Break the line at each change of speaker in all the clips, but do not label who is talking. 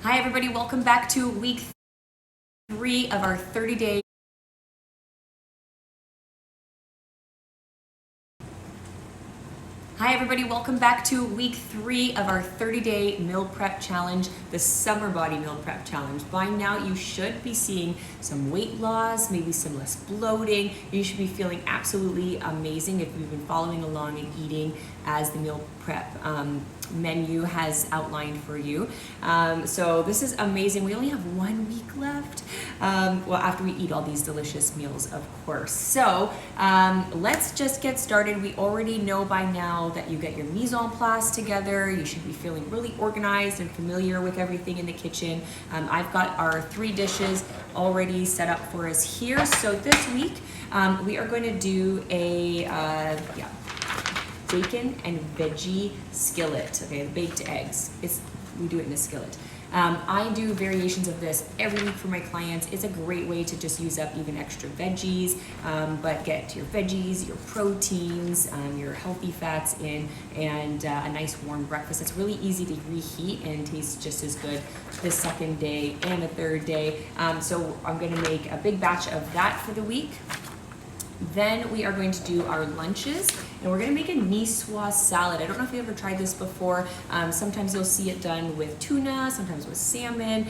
Hi everybody, welcome back to week 3 of our 30-day Hi everybody, welcome back to week 3 of our 30-day meal prep challenge, the summer body meal prep challenge. By now you should be seeing some weight loss, maybe some less bloating. You should be feeling absolutely amazing if you've been following along and eating as the meal prep menu has outlined for you. So this is amazing. We only have 1 week left. Well, after we eat all these delicious meals, of course. So let's just get started. We already know by now that you get your mise en place together. You should be feeling really organized and familiar with everything in the kitchen. I've got our 3 dishes already set up for us here. So this week we are going to do a bacon and veggie skillet. Okay, the baked eggs. We do it in a skillet. I do variations of this every week for my clients. It's a great way to just use up even extra veggies, but get your veggies, your proteins, your healthy fats in, and a nice warm breakfast. It's really easy to reheat and tastes just as good the second day and the third day. So I'm going to make a big batch of that for the week. Then we are going to do our lunches, and we're going to make a niçoise salad. I don't know if you ever tried this before. Sometimes you'll see it done with tuna, sometimes with salmon.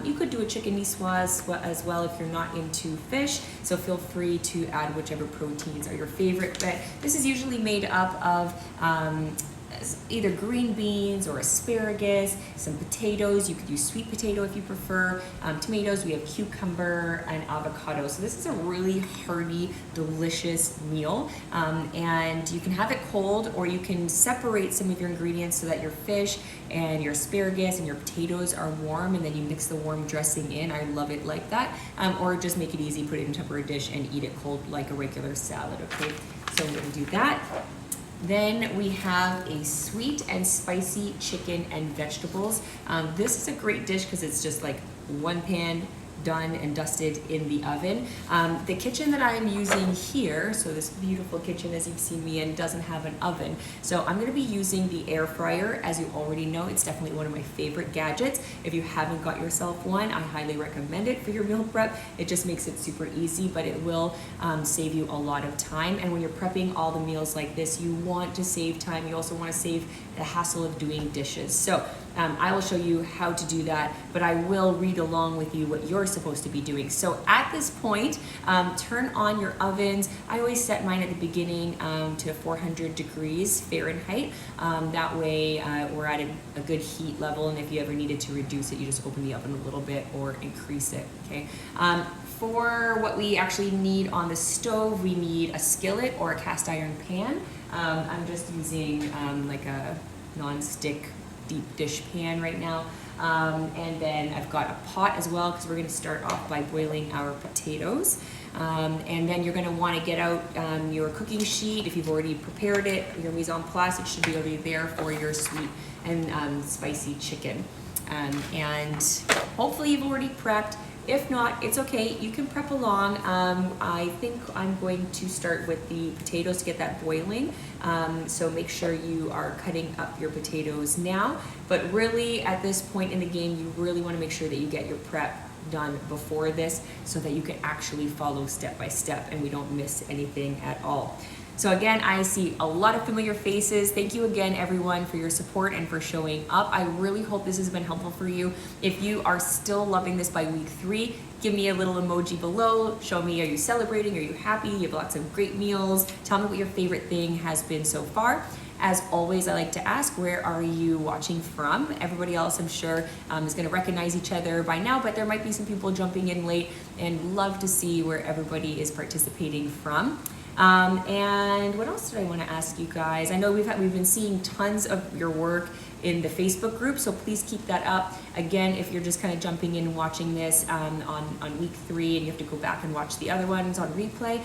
You could do a chicken niçoise as well if you're not into fish, so feel free to add whichever proteins are your favorite. But this is usually made up of either green beans or asparagus, some potatoes. You could use sweet potato if you prefer. Tomatoes, we have cucumber and avocado. So this is a really hearty, delicious meal. And you can have it cold, or you can separate some of your ingredients so that your fish and your asparagus and your potatoes are warm, and then you mix the warm dressing in. I love it like that. Or just make it easy, put it in a Tupperware dish and eat it cold like a regular salad, okay? So we're gonna do that. Then we have a sweet and spicy chicken and vegetables. This is a great dish because it's just like one pan done and dusted in the oven. The kitchen that I'm using here, so this beautiful kitchen as you've seen me in, doesn't have an oven. So I'm gonna be using the air fryer. As you already know, it's definitely one of my favorite gadgets. If you haven't got yourself one, I highly recommend it for your meal prep. It just makes it super easy, but it will save you a lot of time. And when you're prepping all the meals like this, you want to save time. You also want to save the hassle of doing dishes. So I will show you how to do that, but I will read along with you what you're supposed to be doing. So at this point, turn on your ovens. I always set mine at the beginning to 400 degrees Fahrenheit. That way we're at a good heat level, and if you ever needed to reduce it, you just open the oven a little bit or increase it, okay? For what we actually need on the stove, we need a skillet or a cast iron pan. I'm just using like a non-stick deep dish pan right now. And then I've got a pot as well, because we're going to start off by boiling our potatoes. And then you're going to want to get out your cooking sheet. If you've already prepared it, your mise en place, it should be already there for your sweet and spicy chicken. And hopefully you've already prepped. If not, it's okay, you can prep along. I think I'm going to start with the potatoes to get that boiling. So make sure you are cutting up your potatoes now. But really, at this point in the game, you really want to make sure that you get your prep done before this, so that you can actually follow step by step and we don't miss anything at all. So again, I see a lot of familiar faces. Thank you again, everyone, for your support and for showing up. I really hope this has been helpful for you. If you are still loving this by week 3, give me a little emoji below. Show me, are you celebrating? Are you happy? You have lots of great meals. Tell me what your favorite thing has been so far. As always, I like to ask, where are you watching from? Everybody else, I'm sure, is going to recognize each other by now, but there might be some people jumping in late, and love to see where everybody is participating from. And what else did I want to ask you guys? I know we've been seeing tons of your work in the Facebook group, so please keep that up. Again, if you're just kind of jumping in and watching this on week 3 and you have to go back and watch the other ones on replay,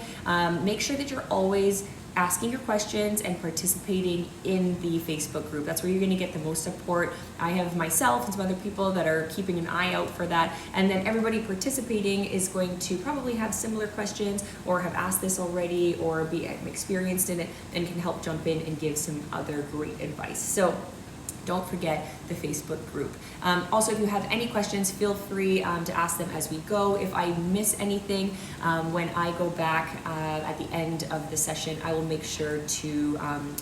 make sure that you're always asking your questions and participating in the Facebook group. That's where you're gonna get the most support. I have myself and some other people that are keeping an eye out for that. And then everybody participating is going to probably have similar questions, or have asked this already, or be experienced in it, and can help jump in and give some other great advice. So Don't forget the Facebook group. Also, if you have any questions, feel free to ask them as we go. If I miss anything, when I go back at the end of the session, I will make sure to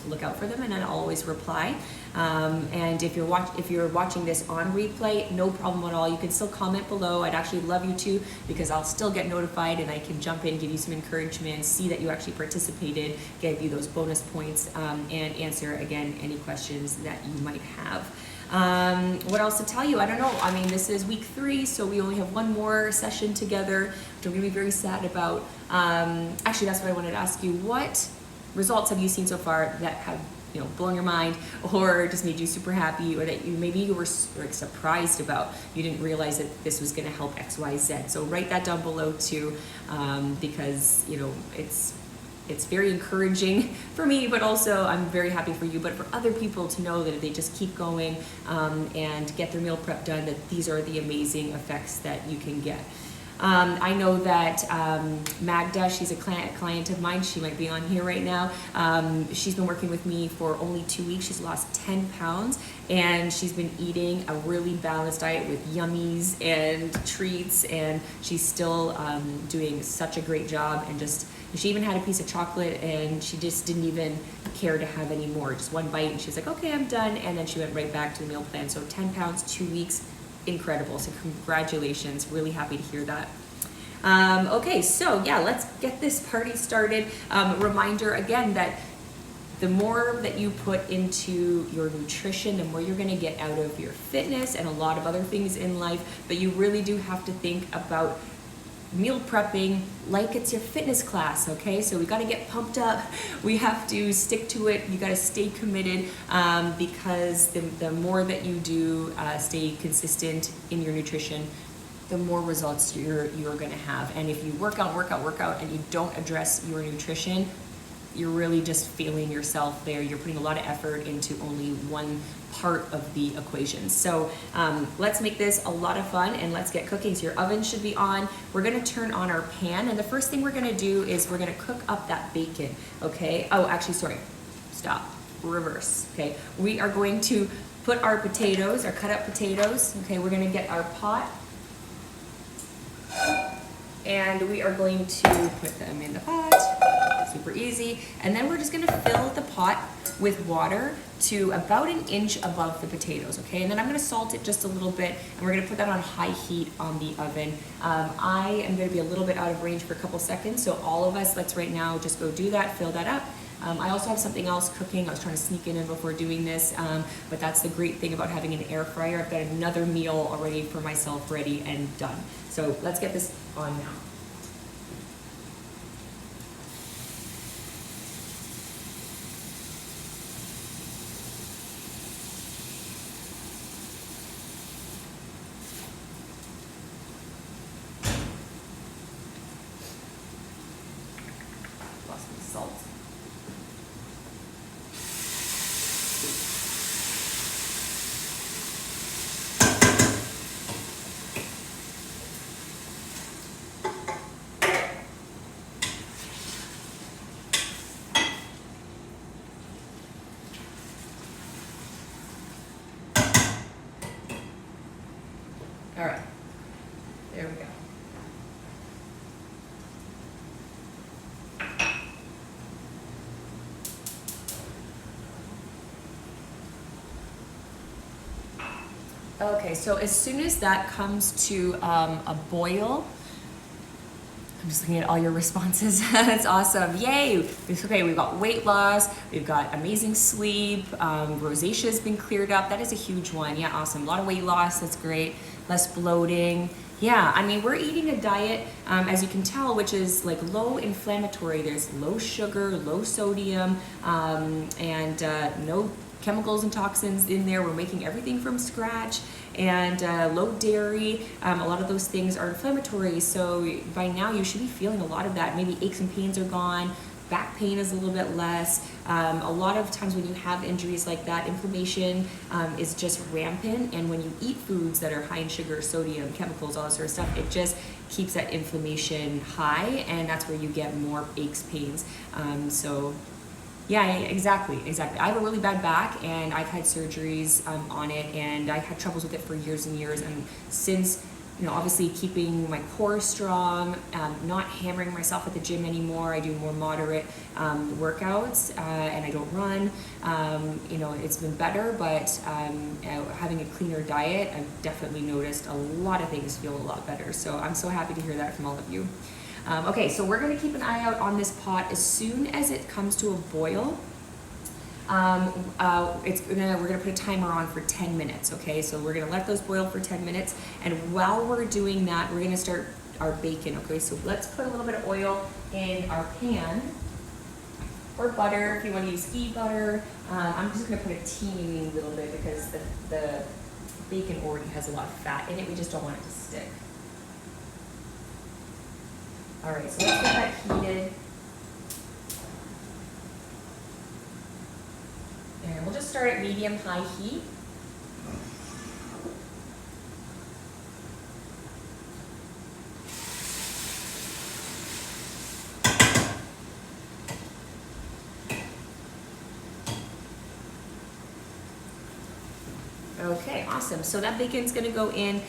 look out for them, and then I'll always reply. And if you're watching this on replay, no problem at all. You can still comment below. I'd actually love you to, because I'll still get notified and I can jump in, give you some encouragement, see that you actually participated, give you those bonus points, and answer again any questions that you might have. What else to tell you? I don't know. I mean, this is week 3, so we only have one more session together, which I'm going to be very sad about. Actually, that's what I wanted to ask you. What results have you seen so far that have, you know, blown your mind, or just made you super happy, or that you were like surprised about? You didn't realize that this was going to help X, Y, Z. So write that down below too, because, you know, it's very encouraging for me, but also I'm very happy for you, but for other people to know that if they just keep going and get their meal prep done, that these are the amazing effects that you can get. I know that Magda, she's a client of mine. She might be on here right now. She's been working with me for only 2 weeks. She's lost 10 pounds, and she's been eating a really balanced diet with yummies and treats, and she's still doing such a great job. And just, she even had a piece of chocolate, and she just didn't even care to have any more. Just one bite, and she's like, okay, I'm done. And then she went right back to the meal plan. So 10 pounds, 2 weeks. Incredible. So congratulations. Really happy to hear that. Okay, so yeah, let's get this party started. Reminder again that the more that you put into your nutrition, the more you're going to get out of your fitness and a lot of other things in life. But you really do have to think about meal prepping like it's your fitness class, okay? So we got to get pumped up. We have to stick to it. You got to stay committed, because the more that you do stay consistent in your nutrition, the more results you're going to have. And if you work out, and you don't address your nutrition, you're really just failing yourself there. You're putting a lot of effort into only one part of the equation. So let's make this a lot of fun, and let's get cooking. So your oven should be on. We're gonna turn on our pan, and the first thing we're gonna do is we're gonna cook up that bacon, okay? Oh, actually, sorry, stop, reverse, okay? We are going to put our potatoes, our cut up potatoes, okay? We're gonna get our pot, and we are going to put them in the pot. Super easy. And then we're just gonna fill the pot with water to about 1 inch above the potatoes, okay? And then I'm gonna salt it just a little bit, and we're gonna put that on high heat on the oven. I am gonna be a little bit out of range for a couple seconds, so all of us, let's right now just go do that, fill that up. I also have something else cooking. I was trying to sneak it in before doing this, but that's the great thing about having an air fryer. I've got another meal already for myself ready and done. So let's get this on now. Salt. All right, there we go. Okay, so as soon as that comes to a boil, I'm just looking at all your responses. That's awesome. Yay! Okay, we've got weight loss, we've got amazing sleep, rosacea has been cleared up. That is a huge one. Yeah, awesome. A lot of weight loss, that's great. Less bloating. Yeah, I mean, we're eating a diet, as you can tell, which is like low inflammatory. There's low sugar, low sodium, and no chemicals and toxins in there. We're making everything from scratch, and low dairy. A lot of those things are inflammatory, so by now you should be feeling a lot of that. Maybe aches and pains are gone, back pain is a little bit less. A lot of times when you have injuries like that, inflammation is just rampant, and when you eat foods that are high in sugar, sodium, chemicals, all that sort of stuff, it just keeps that inflammation high, and that's where you get more aches, pains. So Yeah, exactly. I have a really bad back, and I've had surgeries on it, and I had troubles with it for years and years. And since, obviously keeping my core strong, not hammering myself at the gym anymore, I do more moderate workouts, and I don't run. It's been better, but having a cleaner diet, I've definitely noticed a lot of things feel a lot better. So I'm so happy to hear that from all of you. Okay, so we're gonna keep an eye out on this pot. As soon as it comes to a boil, we're gonna put a timer on for 10 minutes, okay? So we're gonna let those boil for 10 minutes, and while we're doing that, we're gonna start our bacon, okay? So let's put a little bit of oil in our pan, or butter if you wanna use ghee butter. I'm just gonna put a teeny little bit because the bacon already has a lot of fat in it. We just don't want it to stick. All right, so let's get that heated. And we'll just start at medium-high heat. Okay, awesome. So that bacon's gonna go in.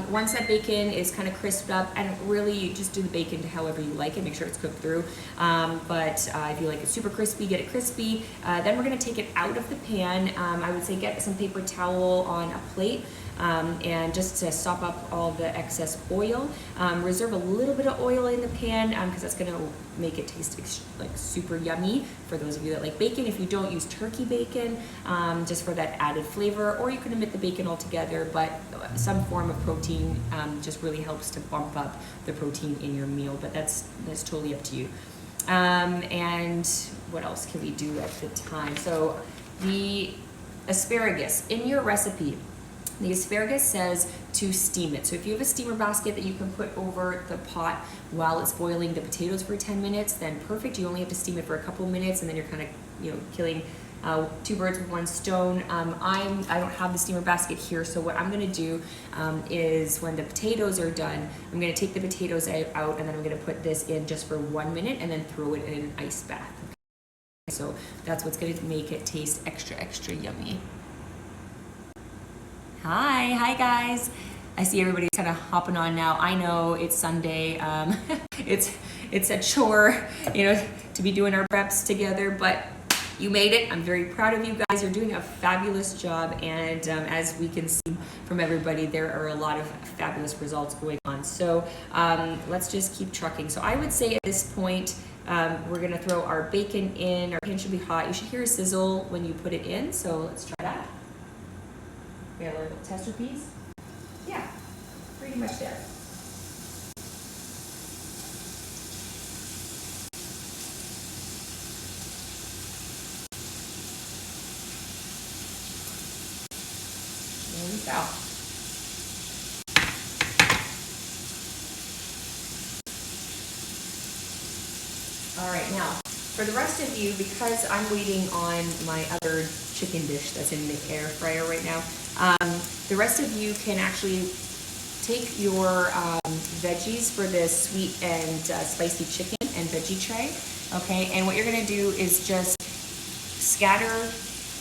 Once that bacon is kind of crisped up, and really you just do the bacon to however you like it, make sure it's cooked through. But if you like it super crispy, get it crispy. Then we're gonna take it out of the pan. I would say get some paper towel on a plate. And just to sop up all the excess oil. Reserve a little bit of oil in the pan because that's gonna make it taste like super yummy for those of you that like bacon. If you don't, use turkey bacon just for that added flavor, or you can omit the bacon altogether, but some form of protein just really helps to bump up the protein in your meal, but that's totally up to you. And what else can we do at the time? So the asparagus in your recipe, the asparagus says to steam it. So if you have a steamer basket that you can put over the pot while it's boiling the potatoes for 10 minutes, then perfect. You only have to steam it for a couple of minutes, and then you're kind of, killing two birds with one stone. I don't have the steamer basket here, so what I'm gonna do is when the potatoes are done, I'm gonna take the potatoes out, and then I'm gonna put this in just for 1 minute, and then throw it in an ice bath. So that's what's gonna make it taste extra, extra yummy. Hi guys. I see everybody's kind of hopping on now. I know it's Sunday. It's a chore, to be doing our preps together, but you made it. I'm very proud of you guys. You're doing a fabulous job, and as we can see from everybody, there are a lot of fabulous results going on. So let's just keep trucking. So I would say at this point, we're gonna throw our bacon in. Our pan should be hot. You should hear a sizzle when you put it in, so let's try that. We got a little tester piece. Yeah, pretty much there. There we go. All right, now for the rest of you, because I'm waiting on my other chicken dish that's in the air fryer right now, the rest of you can actually take your veggies for the sweet and spicy chicken and veggie tray, okay? And what you're gonna do is just scatter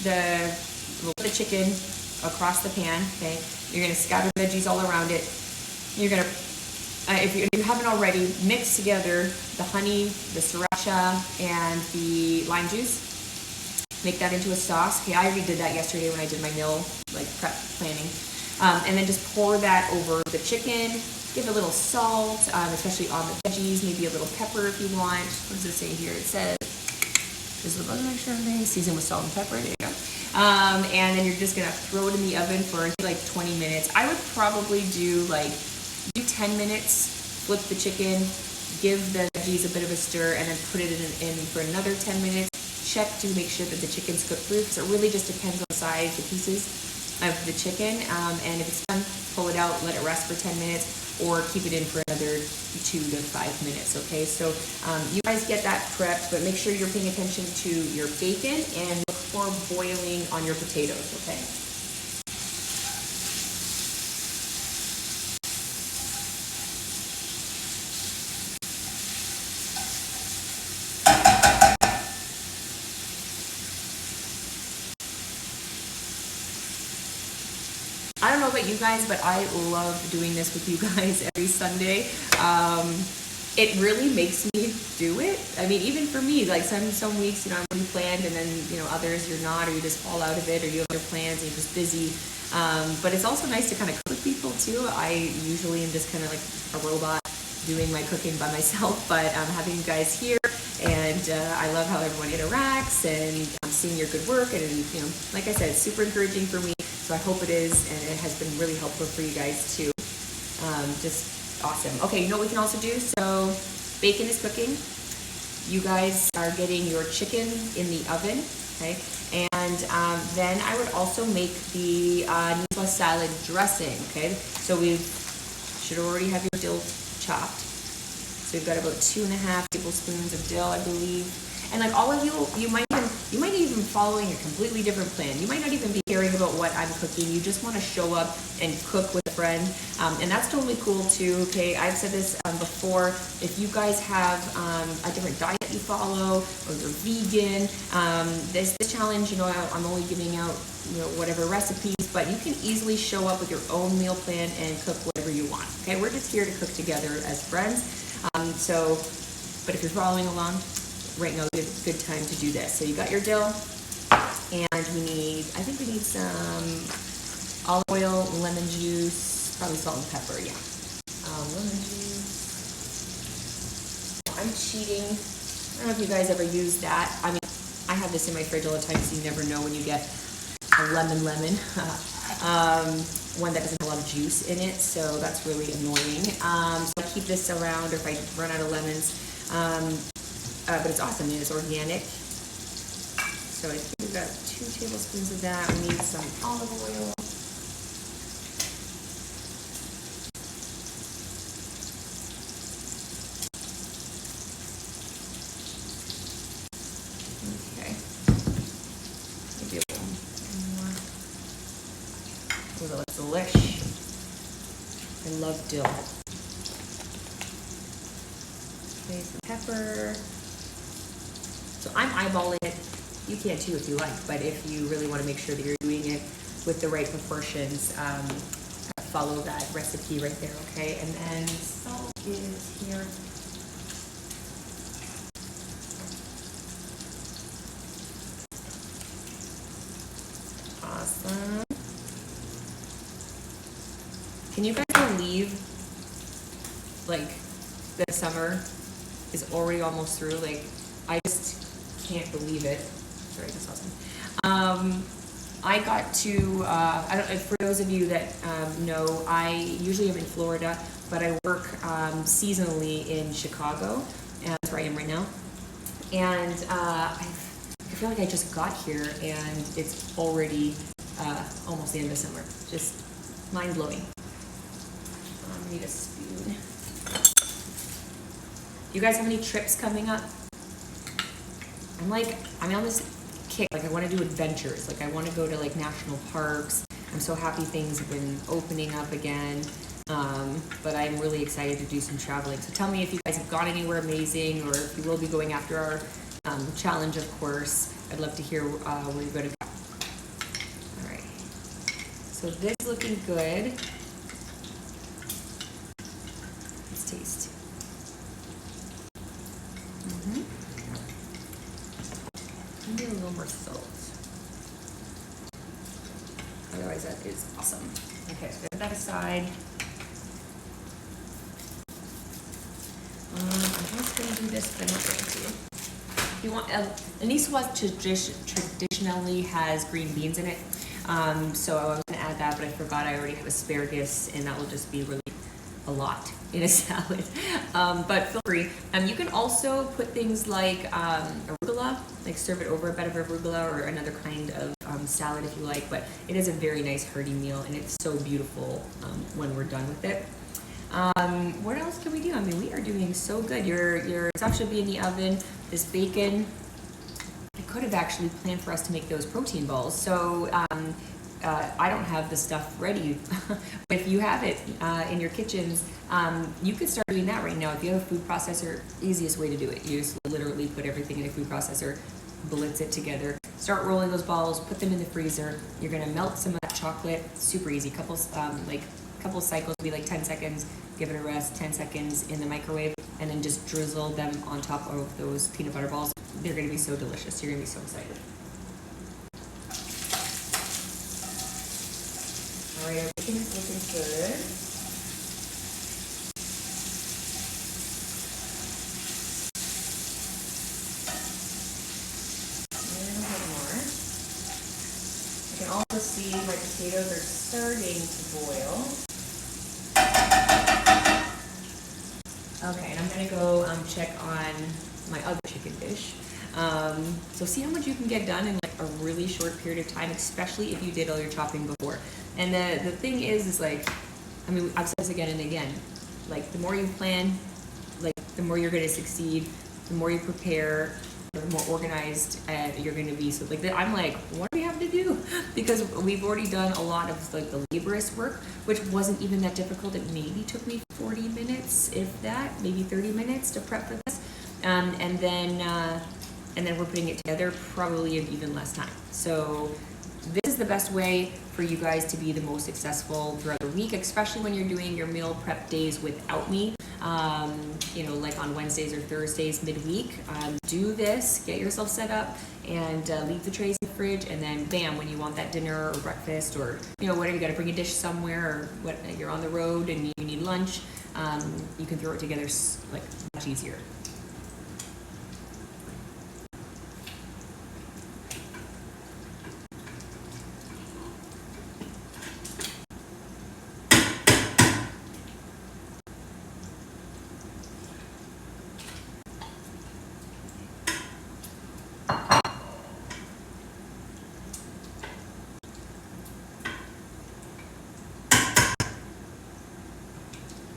the chicken across the pan, okay? You're gonna scatter veggies all around it. You're gonna, if you haven't already, mix together the honey, the sriracha, and the lime juice. Make that into a sauce. Okay, I already did that yesterday when I did my meal prep planning. And then just pour that over the chicken. Give it a little salt, especially on the veggies. Maybe a little pepper if you want. What does it say here? It says, this is the extra thing. Season with salt and pepper. There you go. And then you're just gonna throw it in the oven for like 20 minutes. I would probably do 10 minutes. Flip the chicken. Give the veggies a bit of a stir, and then put it in for another 10 minutes. Check to make sure that the chicken's cooked through, because it really just depends on the size, the pieces of the chicken. And if it's done, pull it out, let it rest for 10 minutes, or keep it in for another 2 to 5 minutes, okay? So you guys get that prepped, but make sure you're paying attention to your bacon and look for boiling on your potatoes, okay? know about you guys, but I love doing this with you guys every Sunday. It really makes me do it. I mean, even for me, like some weeks, I'm really planned, and then, others you're not, or you just fall out of it, or you have other plans and you're just busy. But it's also nice to kind of cook with people too. I usually am just kind of like a robot doing my cooking by myself, but having you guys here, and I love how everyone interacts, and seeing your good work, and like I said, it's super encouraging for me. So I hope it is, and it has been really helpful for you guys too. Just awesome. Okay, you know what we can also do? So bacon is cooking. You guys are getting your chicken in the oven, okay? And then I would also make the Niçoise salad dressing, okay? So we should already have your dill chopped. So we've got about 2.5 tablespoons of dill, I believe. And like all of you, you might even following a completely different plan. You might not even be caring about what I'm cooking. You just want to show up and cook with a friend, and that's totally cool too. Okay, I've said this before. If you guys have a different diet you follow, or you're vegan, this challenge, I'm only giving out whatever recipes, but you can easily show up with your own meal plan and cook whatever you want. Okay, we're just here to cook together as friends. But if you're following along, right now is a good time to do this. So you got your dill, and I think we need some olive oil, lemon juice, probably salt and pepper, yeah. Lemon juice. I'm cheating. I don't know if you guys ever use that. I mean, I have this in my fridge all the time, so you never know when you get a lemon. One that doesn't have a lot of juice in it, so that's really annoying. So I keep this around, or if I run out of lemons. But it's awesome, and it's organic. So I think we've got 2 tablespoons of that. We need some olive oil. Okay. Maybe a little more. Oh, that looks delish. I love dill. Okay, some pepper. So I'm eyeballing it. You can too if you like, but if you really want to make sure that you're doing it with the right proportions, follow that recipe right there, okay? And then salt is here. Awesome. Can you guys believe, like, the summer is already almost through? Like, I just can't believe it. Sorry, that's awesome. I got to, I don't, for those of you that know, I usually am in Florida, but I work seasonally in Chicago, and that's where I am right now. And I feel like I just got here, and it's already almost the end of summer. Just mind-blowing. I need a spoon. You guys have any trips coming up? I'm on this kick. Like, I want to do adventures. Like, I want to go to like national parks. I'm so happy things have been opening up again. But I'm really excited to do some traveling. So tell me if you guys have gone anywhere amazing, or if you will be going after our challenge, of course. I'd love to hear where you're going to go. All right. So this is looking good. Let's taste. Maybe a little more salt. Otherwise, that is awesome. Okay, so put that aside. I'm just going to do this, but I'm not going to. You want Niçoise traditionally has green beans in it, so I was going to add that, but I forgot I already have asparagus, and that will just be really a lot in a salad. But feel free. You can also put things like arugula, like serve it over a bed of arugula or another kind of salad if you like. But it is a very nice hearty meal, and it's so beautiful when we're done with it. What else can we do? I mean, we are doing so good. Your stuff should be in the oven. This bacon, I could have actually planned for us to make those protein balls. So I don't have the stuff ready. But if you have it in your kitchens, you could start doing that right now. If you have a food processor, easiest way to do it. You just literally put everything in a food processor, blitz it together, start rolling those balls, put them in the freezer. You're gonna melt some of that chocolate, super easy. Couple cycles, be like 10 seconds, give it a rest, 10 seconds in the microwave, and then just drizzle them on top of those peanut butter balls. They're gonna be so delicious. You're gonna be so excited. All right, our bacon is looking good. And a bit more. You can also see my potatoes are starting to boil. Okay, and I'm gonna go check on my other chicken dish. So see how much you can get done in like a really short period of time, especially if you did all your chopping before. And the thing is like, I mean, I've said this again and again, like the more you plan, like the more you're gonna succeed, the more you prepare, the more organized you're gonna be. So like, I'm like, what do we have to do? Because we've already done a lot of like the laborious work, which wasn't even that difficult. It maybe took me 40 minutes, if that, maybe 30 minutes to prep for this. And then we're putting it together probably in even less time. So this is the best way for you guys to be the most successful throughout the week, especially when you're doing your meal prep days without me. You know, like on Wednesdays or Thursdays midweek. Do this, get yourself set up, and leave the trays in the fridge, and then bam, when you want that dinner or breakfast or, you know, whatever, you gotta bring a dish somewhere, or what, you're on the road and you need lunch, you can throw it together like much easier.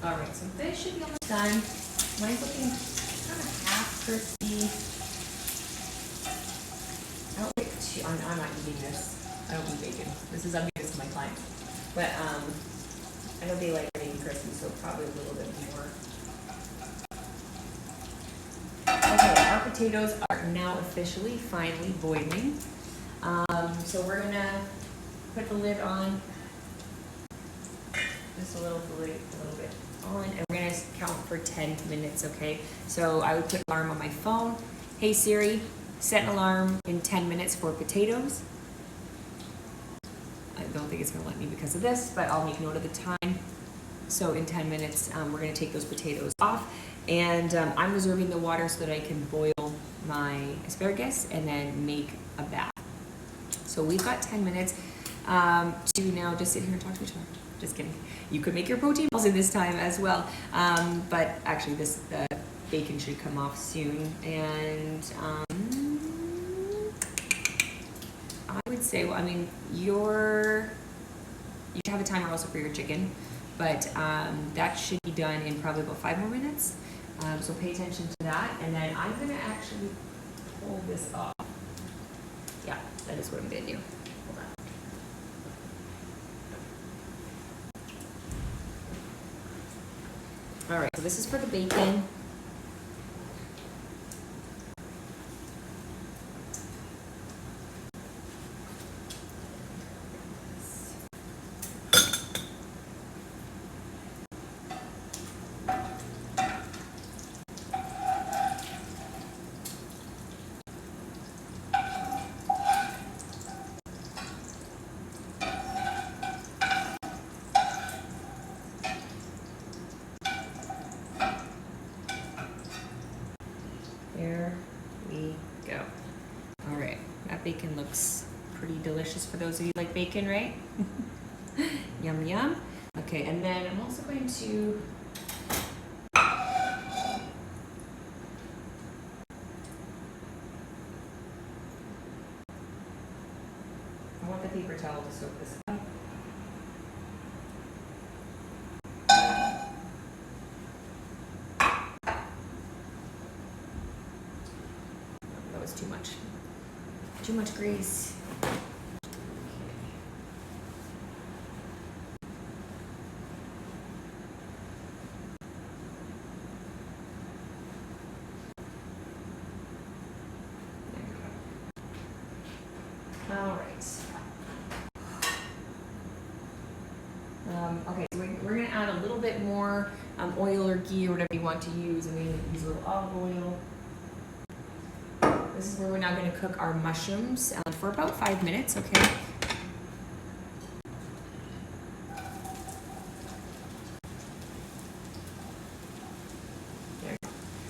All right, so this should be almost done. Mine's looking kind of half crispy. I don't like too, I'm not eating this. I don't eat bacon. I'm giving this to my clients. But I know they like everything crispy, so probably a little bit more. Okay, our potatoes are now officially, finally boiling. So we're gonna put the lid on just a little bit on, and we're gonna count for 10 minutes, okay? So I would put an alarm on my phone. Hey Siri, set an alarm in 10 minutes for potatoes. I don't think it's gonna let me because of this, but I'll make note of the time. So in 10 minutes, we're gonna take those potatoes off, and I'm reserving the water so that I can boil my asparagus and then make a bath. So we've got 10 minutes to now just sit here and talk to each other. Just kidding. You could make your protein balls in this time as well. But actually the bacon should come off soon. And I would say, well, I mean, you have a timer also for your chicken, but that should be done in probably about 5 more minutes. So pay attention to that. And then I'm gonna actually pull this off. Yeah, that is what I'm gonna do. Hold on. All right, so this is for the bacon. There we go. All right, that bacon looks pretty delicious for those of you who like bacon, right? Yum, yum. Okay, and then I'm also going to I want the paper towel to soak this up. That was too much. Too much grease. All right. Okay, so we're gonna add a little bit more oil or ghee or whatever you want to use. I'm gonna use a little olive oil. This is where we're now gonna cook our mushrooms for about 5 minutes, okay?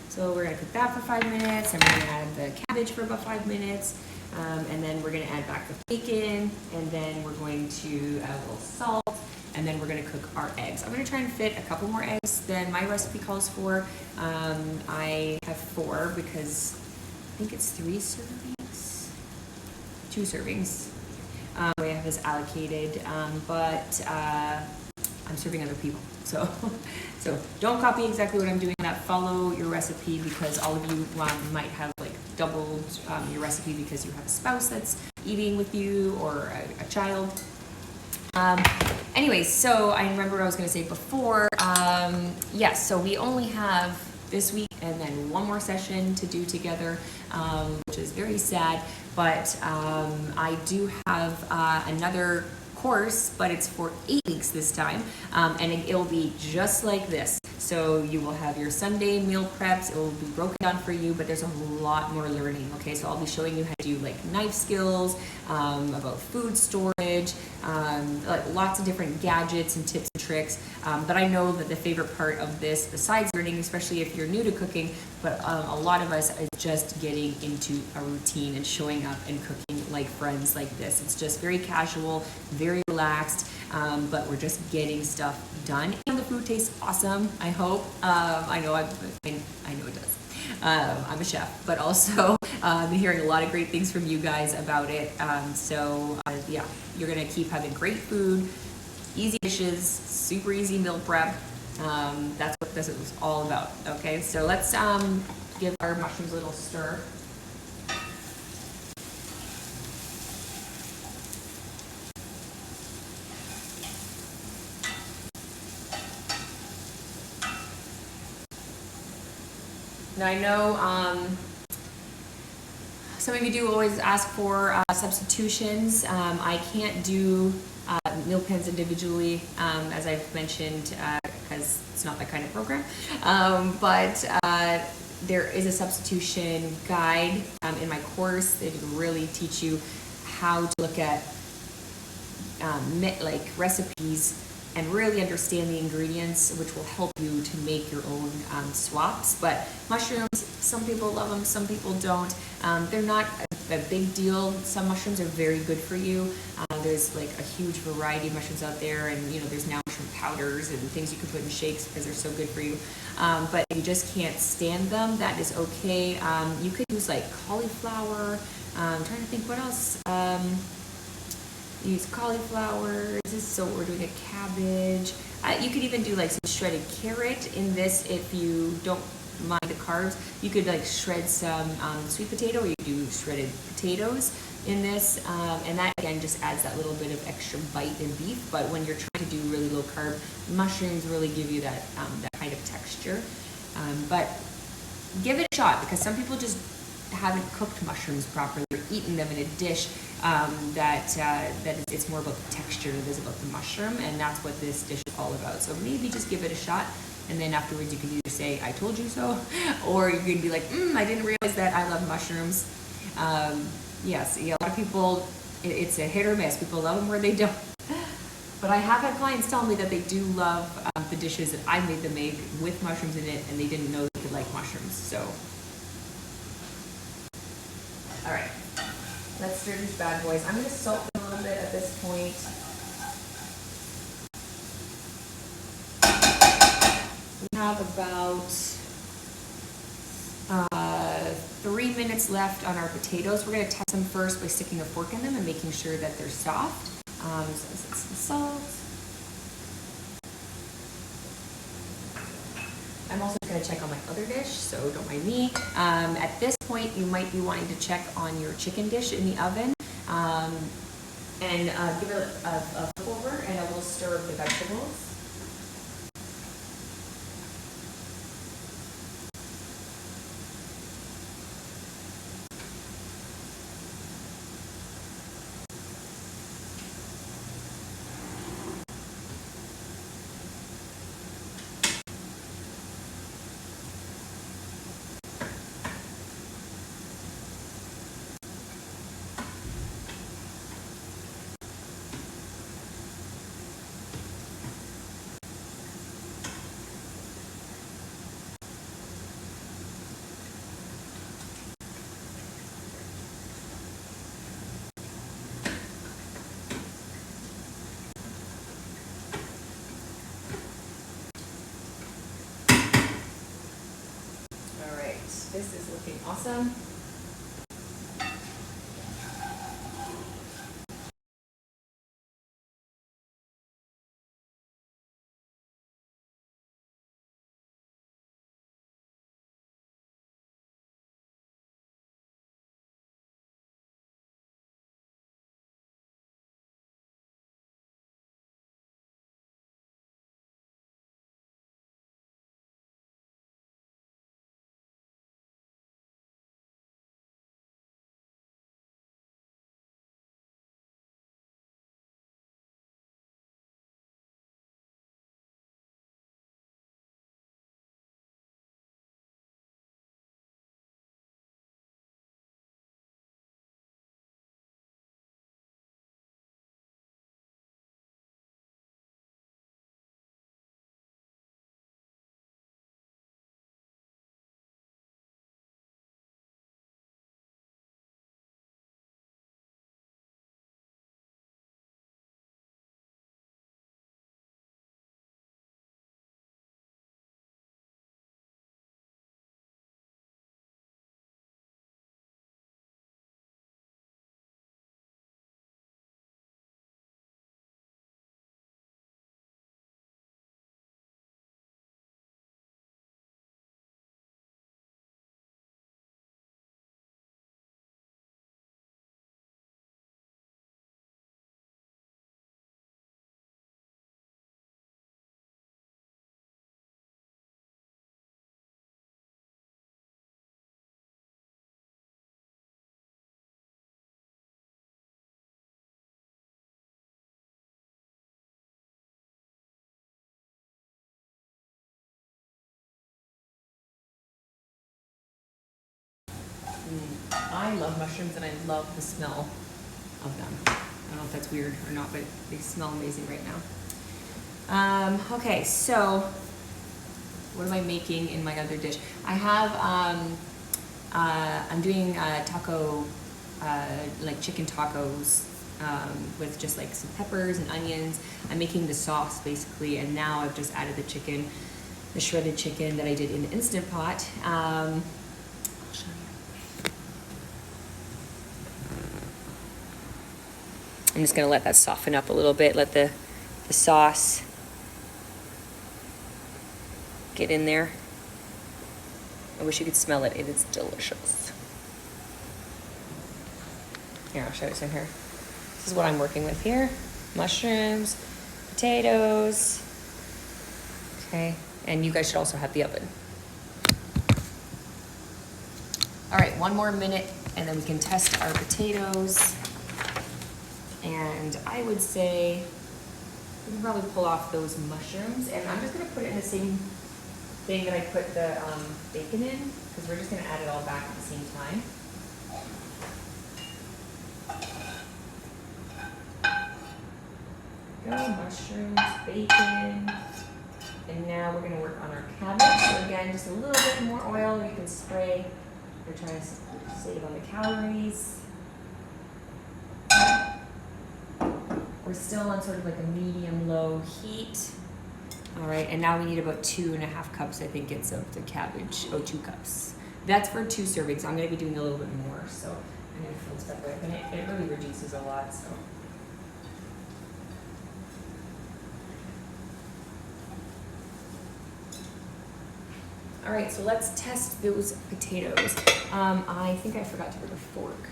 So we're gonna cook that for 5 minutes, and we're gonna add the cabbage for about 5 minutes, and then we're gonna add back the bacon, and then we're going to add a little salt, and then we're gonna cook our eggs. I'm gonna try and fit a couple more eggs than my recipe calls for. I have 4 because I think it's 3 servings, 2 servings. We have this allocated, but I'm serving other people. So, so don't copy exactly what I'm doing. Follow your recipe, because all of you might have like doubled your recipe because you have a spouse that's eating with you or a child. Anyways, so I remember what I was going to say before. Yes, so we only have this week and then one more session to do together, which is very sad. But I do have another course, but it's for 8 weeks this time, and it'll be just like this. So you will have your Sunday meal preps. It will be broken down for you, but there's a lot more learning. Okay, so I'll be showing you how to do like knife skills, about food storage, like lots of different gadgets and tips and tricks. But I know that the favorite part of this, besides learning, especially if you're new to cooking, but a lot of us is just getting into a routine and showing up and cooking like friends like this. It's just very casual, very relaxed, but we're just getting stuff done. And the food tastes awesome, I hope. I know it does. I'm a chef, but also I'm hearing a lot of great things from you guys about it. Yeah, you're gonna keep having great food, easy dishes, super easy meal prep. That's what this is all about. Okay, so let's give our mushrooms a little stir. Now I know some of you do always ask for substitutions. I can't do meal plans individually, as I've mentioned, because it's not that kind of program. But there is a substitution guide in my course that will really teach you how to look at like recipes and really understand the ingredients, which will help you to make your own swaps. But mushrooms, some people love them, some people don't. They're not a big deal. Some mushrooms are very good for you. There's like a huge variety of mushrooms out there, and there's now mushroom powders and things you can put in shakes because they're so good for you. But if you just can't stand them, that is okay. You could use like cauliflower. I'm trying to think what else. Use cauliflower. So we're doing a cabbage. You could even do like some shredded carrot in this if you don't mind the carbs. You could like shred some sweet potato, or you could do shredded potatoes in this, and that again just adds that little bit of extra bite in beef. But when you're trying to do really low carb, mushrooms really give you that kind of texture. But give it a shot, because some people just haven't cooked mushrooms properly or eaten them in a dish. It's more about the texture than it is about the mushroom, and that's what this dish is all about. So maybe just give it a shot, and then afterwards you can either say, I told you so, or you can be like, I didn't realize that I love mushrooms. Yes, a lot of people, it's a hit or miss. People love them or they don't. But I have had clients tell me that they do love the dishes that I made them make with mushrooms in it, and they didn't know they could like mushrooms. So, all right. Let's stir these bad boys. I'm going to salt them a little bit at this point. We have about 3 minutes left on our potatoes. We're going to test them first by sticking a fork in them and making sure that they're soft. So this is some salt. I'm also going to check on my other dish, so don't mind me. At this point, you might be wanting to check on your chicken dish in the oven, and give it a flip over and a little stir of the vegetables. This is looking awesome. I love mushrooms and I love the smell of them. I don't know if that's weird or not, but they smell amazing right now. Okay, so what am I making in my other dish? I have, I'm doing taco, like chicken tacos with just like some peppers and onions. I'm making the sauce basically, and now I've just added the chicken, the shredded chicken that I did in the Instant Pot. I'll show you. I'm just gonna let that soften up a little bit, let the sauce get in there. I wish you could smell it. It is delicious. Here, I'll show you some here. This is what I'm working with here. Mushrooms, potatoes. Okay, and you guys should also have the oven. All right, one more minute and then we can test our potatoes. And I would say we can probably pull off those mushrooms, and I'm just gonna put it in the same thing that I put the bacon in, because we're just gonna add it all back at the same time. Go, mushrooms, bacon, and now we're gonna work on our cabbage. So again, just a little bit more oil. You can spray. We're trying to save on the calories. We're still on sort of like a medium-low heat. All right, and now we need about 2.5 cups, I think it's of the cabbage. Oh, 2 cups. That's for 2 servings. I'm gonna be doing a little bit more, so I'm gonna fill stuff up, and it really reduces a lot, so. All right, so let's test those potatoes. I think I forgot to bring a fork.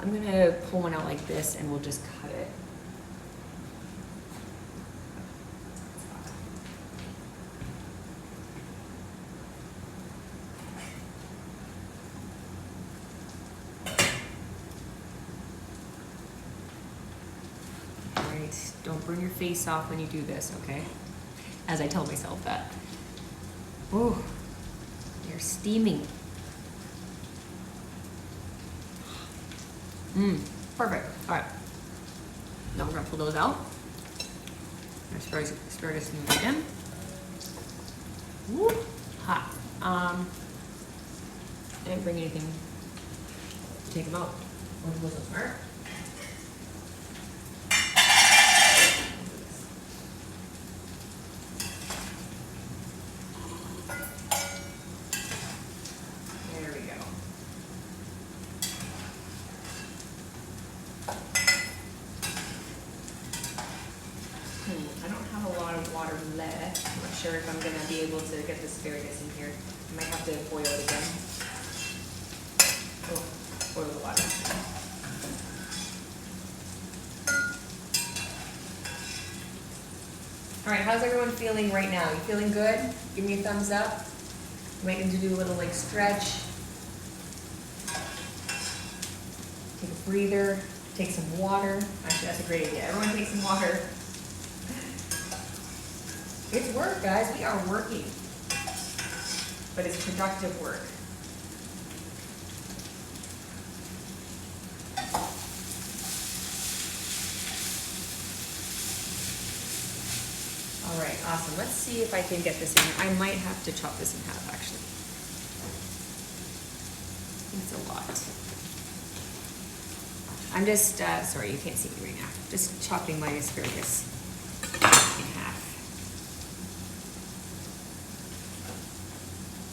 I'm gonna pull one out like this, and we'll just cut it. Don't burn your face off when you do this, okay? As I tell myself that. Oh, they're steaming. Perfect. All right. Now we're gonna pull those out. Asparagus and bacon. Woo, hot. I didn't bring anything to take them out. One was smart. water left. I'm not sure if I'm gonna be able to get the asparagus in here. I might have to boil it again. Oh, boil the water. All right, how's everyone feeling right now? You feeling good? Give me a thumbs up. You might need to do a little like stretch. Take a breather, take some water. Actually, that's a great idea. Everyone take some water. It's work, guys. We are working. But it's productive work. All right, awesome. Let's see if I can get this in here. I might have to chop this in half, actually. It's a lot. I'm just, sorry, you can't see me right now. Just chopping my asparagus in half.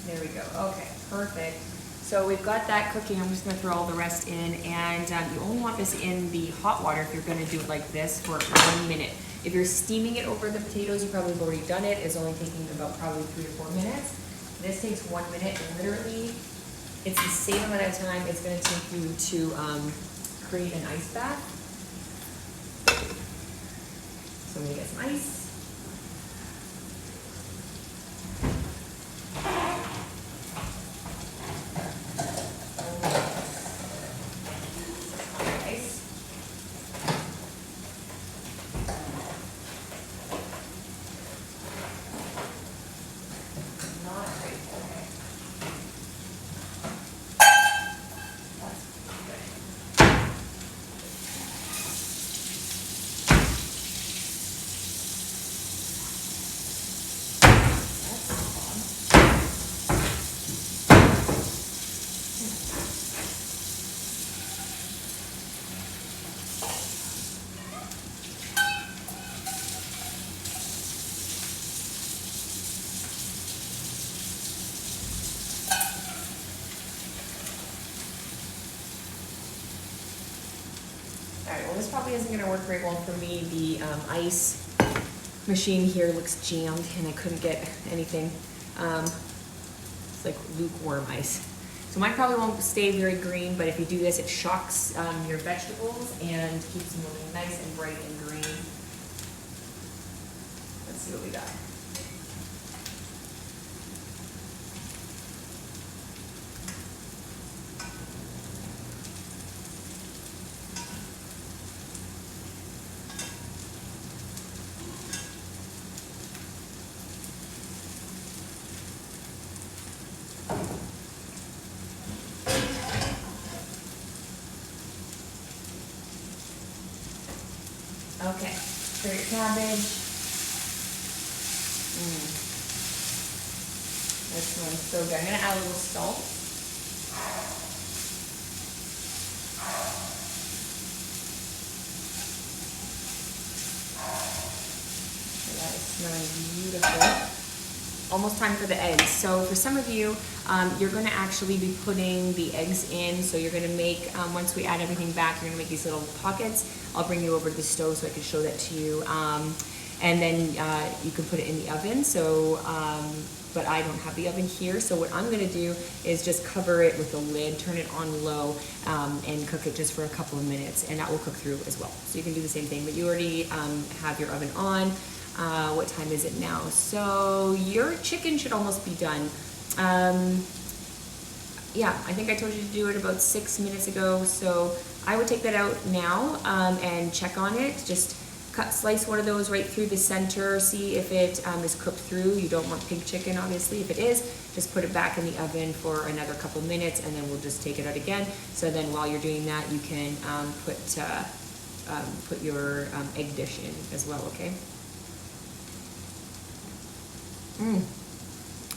There we go. Okay, perfect. So we've got that cooking. I'm just gonna throw all the rest in, and you only want this in the hot water if you're gonna do it like this for 1 minute. If you're steaming it over the potatoes, you probably have already done it. It's only taking about probably 3 or 4 minutes. This takes 1 minute, and literally, it's the same amount of time it's gonna take you to create an ice bath. So I'm gonna get some ice. Alright, well this probably isn't going to work very well for me. The ice machine here looks jammed and I couldn't get anything. It's like lukewarm ice. So mine probably won't stay very green, but if you do this, it shocks your vegetables and keeps them looking nice and bright and green. Let's see what we got. Okay, for your cabbage. This smells so good. I'm gonna add a little salt. That is smelling beautiful. Almost time for the eggs. So for some of you, you're going to actually be putting the eggs in. So you're going to make, once we add everything back, you're going to make these little pockets. I'll bring you over to the stove so I can show that to you. And then you can put it in the oven. So, but I don't have the oven here. So what I'm going to do is just cover it with a lid, turn it on low, and cook it just for a couple of minutes. And that will cook through as well. So you can do the same thing, but you already have your oven on. What time is it now? So your chicken should almost be done. Yeah, I think I told you to do it about 6 minutes ago. So I would take that out now and check on it. Just slice one of those right through the center. See if it is cooked through. You don't want pig chicken, obviously. If it is, just put it back in the oven for another couple minutes, and then we'll just take it out again. So then while you're doing that, you can put your egg dish in as well, okay?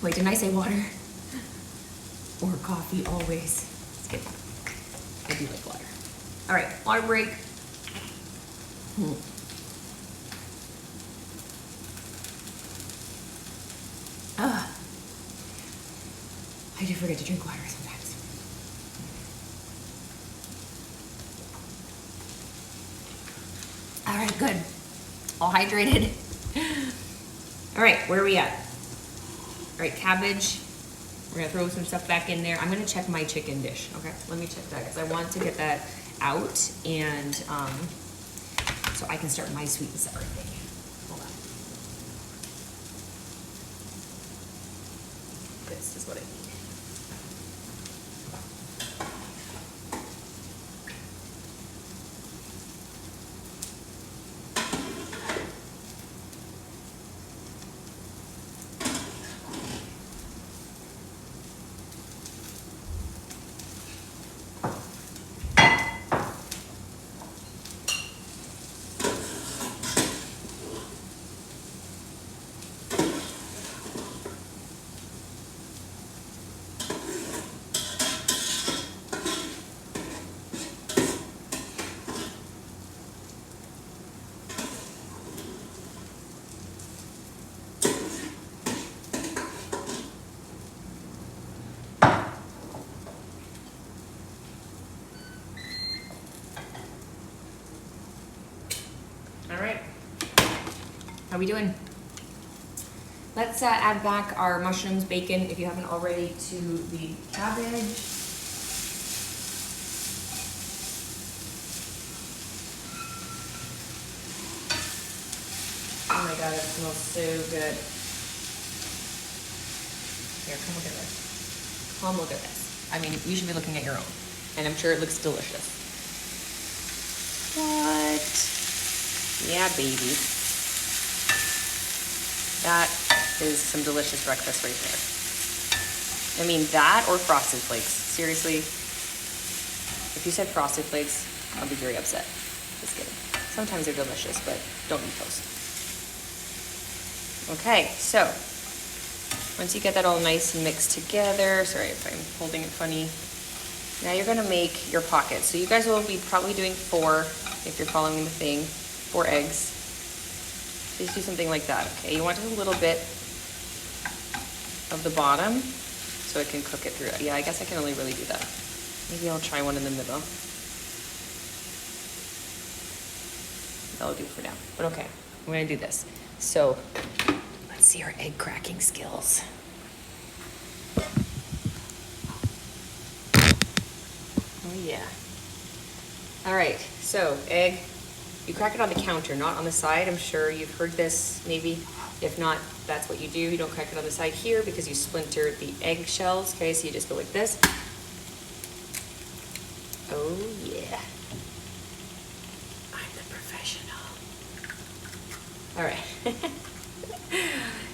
Wait, didn't I say water? Or coffee, always. It's good. I do like water. All right, water break. I do forget to drink water sometimes. All right, good. All hydrated. All right, where are we at? All right, cabbage. We're gonna throw some stuff back in there. I'm gonna check my chicken dish, okay? Let me check that, because I want to get that out, and so I can start my sweet and sour thing. Hold on. This is what I need. All right, how we doing? Let's add back our mushrooms, bacon, if you haven't already, to the cabbage. Oh my God, it smells so good. Here, come look at this. Come look at this. I mean, you should be looking at your own, and I'm sure it looks delicious. What? Yeah, baby. That is some delicious breakfast right there. I mean, that or Frosted Flakes. Seriously, if you said Frosted Flakes, I'll be very upset. Just kidding. Sometimes they're delicious, but don't eat those. Okay, so once you get that all nice and mixed together, sorry if I'm holding it funny, now you're gonna make your pockets. So you guys will be probably doing 4, if you're following the thing. 4 eggs. Just do something like that, okay? You want just a little bit of the bottom so it can cook it through. Yeah, I guess I can only really do that. Maybe I'll try one in the middle. That'll do for now. But okay, I'm gonna do this. So let's see our egg cracking skills. Oh yeah. All right, so egg. You crack it on the counter, not on the side. I'm sure you've heard this, maybe. If not, that's what you do. You don't crack it on the side here because you splinter the egg shells, okay? So you just go like this. Oh, yeah. I'm the professional. All right.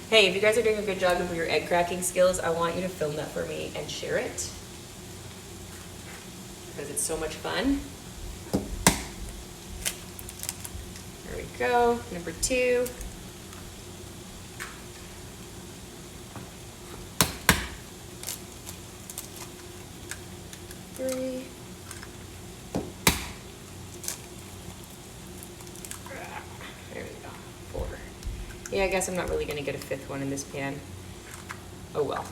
Hey, if you guys are doing a good job with your egg cracking skills, I want you to film that for me and share it, because it's so much fun. There we go, number 2. Three. There we go, 4. Yeah, I guess I'm not really gonna get a 5th one in this pan. Oh well.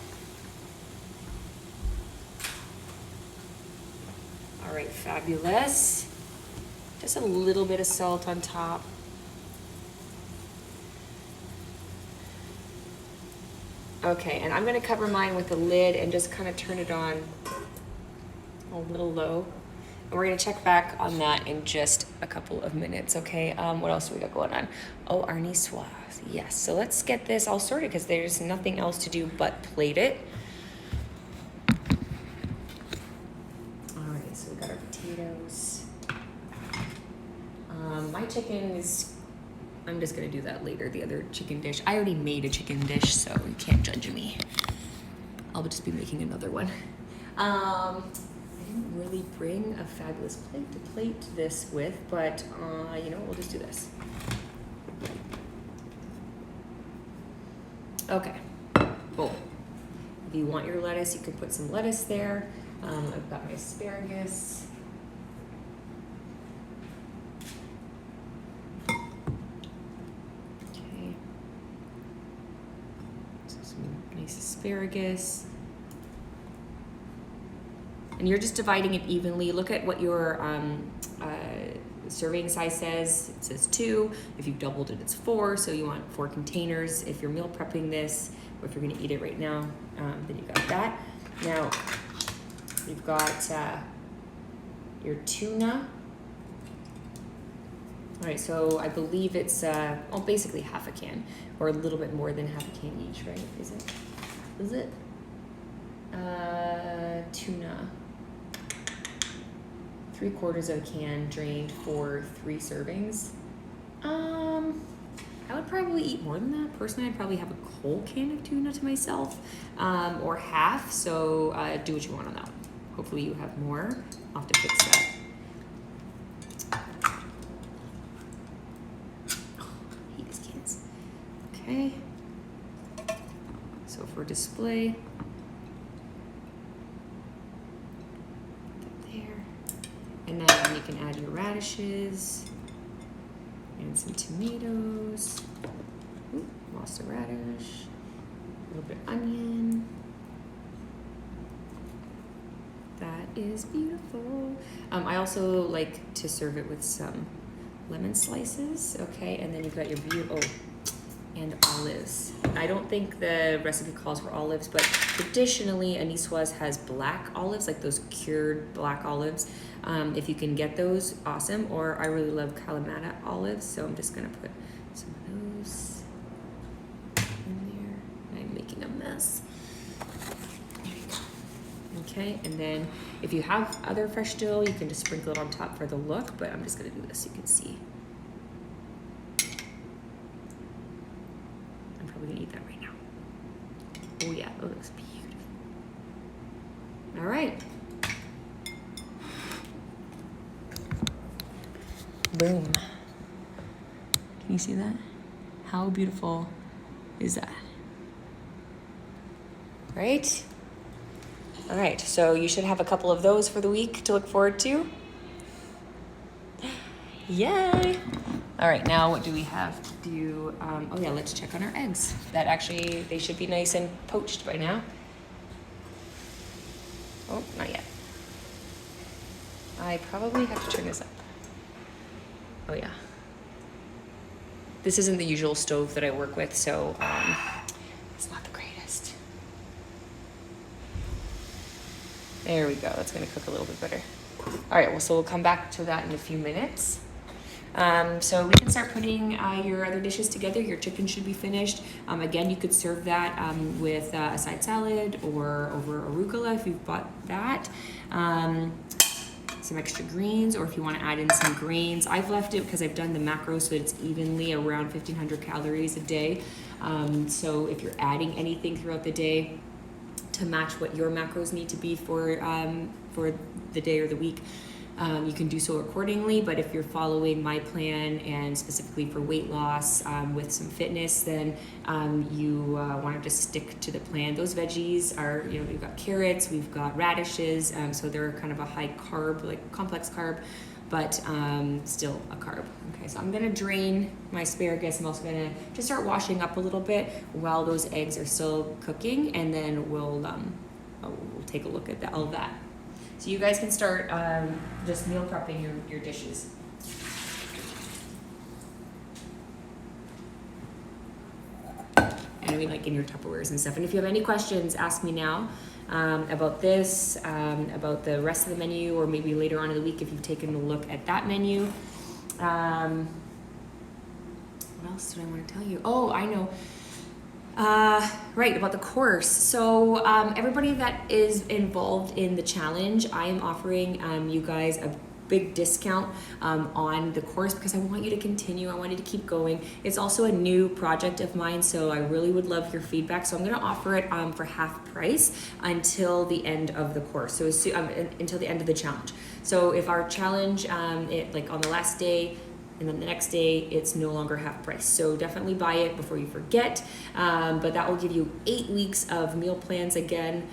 All right, fabulous. Just a little bit of salt on top. Okay, and I'm gonna cover mine with a lid and just kind of turn it on a little low. And we're gonna check back on that in just a couple of minutes, okay? What else do we got going on? Oh, our niçoise, yes. So let's get this all sorted because there's nothing else to do but plate it. All right, so we got our potatoes. My chicken is, I'm just gonna do that later, the other chicken dish. I already made a chicken dish, so you can't judge me. I'll just be making another one. I didn't really bring a fabulous plate to plate this with, but you know, we'll just do this. Okay, boom. If you want your lettuce, you can put some lettuce there. I've got my asparagus. Okay. So some nice asparagus. And you're just dividing it evenly. Look at what your serving size says, it says 2. If you've doubled it, it's 4. So you want 4 containers. If you're meal prepping this, or if you're gonna eat it right now, then you got that. Now, you've got your tuna. All right, so I believe it's basically half a can, or a little bit more than half a can each, right? Is it? Is it? Tuna. 3/4 of a can drained for 3 servings. I would probably eat more than that. Personally, I'd probably have a whole can of tuna to myself, or half. So do what you want on that one. Hopefully you have more. I'll have to fix that. Oh, I hate these cans. Okay. So for display, there. And then you can add your radishes and some tomatoes. Ooh, lost a radish. A little bit of onion. That is beautiful. I also like to serve it with some lemon slices. Okay, and then you've got your and olives. I don't think the recipe calls for olives, but traditionally a niçoise has black olives, like those cured black olives. If you can get those, awesome. Or I really love Kalamata olives, so I'm just gonna put some of those in there. I'm making a mess. There you go. Okay, and then if you have other fresh dill, you can just sprinkle it on top for the look, but I'm just gonna do this so you can see. We're gonna eat that right now. Oh yeah, that looks beautiful. All right. Boom. Can you see that? How beautiful is that? Right? All right, so you should have a couple of those for the week to look forward to. Yay! All right, now what do we have to do? Oh yeah, let's check on our eggs. That actually, they should be nice and poached by now. Oh, not yet. I probably have to turn this up. Oh yeah. This isn't the usual stove that I work with, so it's not the greatest. There we go, that's gonna cook a little bit better. All right, well, so we'll come back to that in a few minutes. So we can start putting your other dishes together. Your chicken should be finished. Again, you could serve that with a side salad or over arugula if you've bought that. Some extra greens, or if you want to add in some grains. I've left it because I've done the macros so it's evenly around 1,500 calories a day. So if you're adding anything throughout the day to match what your macros need to be for the day or the week, you can do so accordingly. But if you're following my plan and specifically for weight loss with some fitness, then you want to just stick to the plan. Those veggies are, we've got carrots, we've got radishes, so they're kind of a high carb, like complex carb, but still a carb. Okay, so I'm gonna drain my asparagus. I'm also gonna just start washing up a little bit while those eggs are still cooking, and then we'll take a look at all of that. So you guys can start just meal prepping your dishes. And I mean, like in your Tupperwares and stuff. And if you have any questions, ask me now about this, about the rest of the menu, or maybe later on in the week if you've taken a look at that menu. What else did I want to tell you? Oh, I know. Right, about the course. So everybody that is involved in the challenge, I am offering you guys a big discount on the course because I want you to continue. I want you to keep going. It's also a new project of mine, so I really would love your feedback. So I'm going to offer it for half price until the end of the course. So until the end of the challenge. So if our challenge, like on the last day, and then the next day it's no longer half price. So definitely buy it before you forget. But that will give you 8 weeks of meal plans again,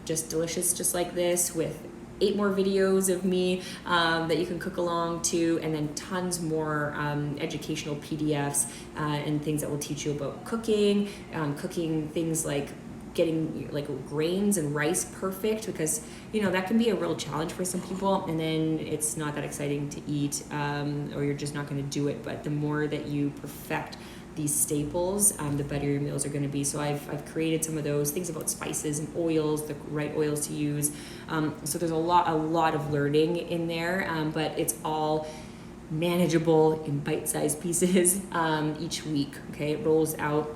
just delicious, just like this, with 8 more videos of me that you can cook along to, and then tons more educational PDFs and things that will teach you about cooking, cooking things like getting like grains and rice perfect, because that can be a real challenge for some people, and then it's not that exciting to eat, or you're just not going to do it. But the more that you perfect these staples, the better your meals are going to be. So I've created some of those things about spices and oils, the right oils to use. So there's a lot of learning in there, but it's all manageable in bite-sized pieces each week. Okay, it rolls out,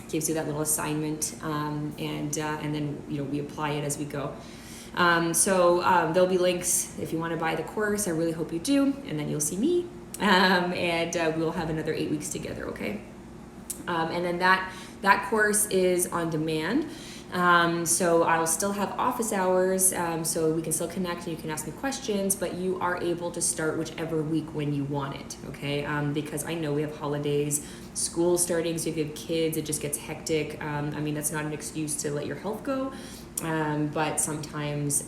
gives you that little assignment, and then we apply it as we go. So there'll be links if you want to buy the course. I really hope you do, and then you'll see me, and we'll have another 8 weeks together. Okay, and then that course is on demand. So I'll still have office hours, so we can still connect and you can ask me questions, but you are able to start whichever week when you want it, okay? Because I know we have holidays, school starting, so if you have kids, it just gets hectic. That's not an excuse to let your health go, but sometimes,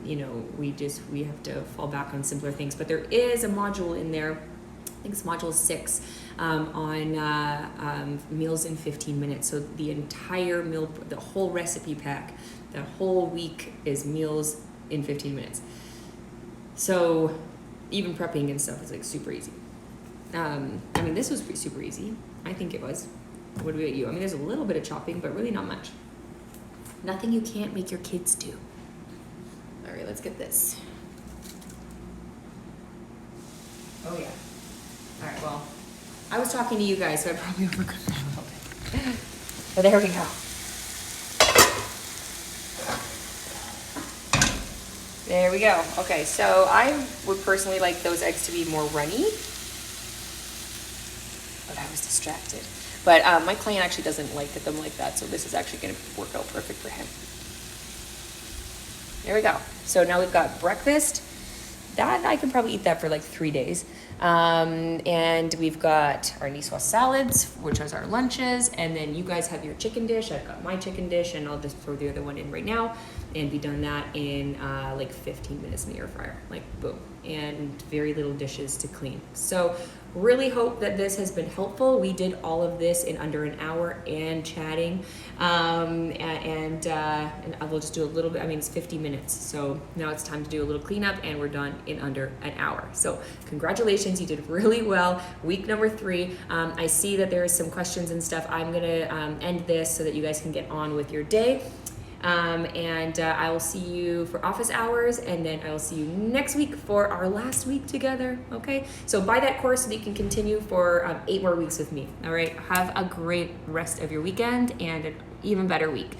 we have to fall back on simpler things. But there is a module in there, I think it's module 6, on meals in 15 minutes. So the entire meal, the whole recipe pack, the whole week is meals in 15 minutes. So even prepping and stuff is like super easy. This was super easy. I think it was. What about you? There's a little bit of chopping, but really not much. Nothing you can't make your kids do. All right, let's get this. Oh yeah. All right, well, I was talking to you guys, so I probably overcooked it a little bit. But there we go. There we go. Okay, so I would personally like those eggs to be more runny. But I was distracted. But my client actually doesn't like them like that, so this is actually going to work out perfect for him. There we go. So now we've got breakfast. That I can probably eat that for like 3 days. And we've got our niçoise salads, which is our lunches, and then you guys have your chicken dish. I've got my chicken dish, and I'll just throw the other one in right now and be done that in like 15 minutes in the air fryer, like boom, and very little dishes to clean. So really hope that this has been helpful. We did all of this in under an hour and chatting, and I will just do a little bit. It's 50 minutes, so now it's time to do a little cleanup, and we're done in under an hour. So congratulations, you did really well. Week number 3. I see that there is some questions and stuff. I'm gonna end this so that you guys can get on with your day. And I will see you for office hours, and then I will see you next week for our last week together. Okay, so buy that course so that you can continue for 8 more weeks with me. All right, have a great rest of your weekend and an even better week.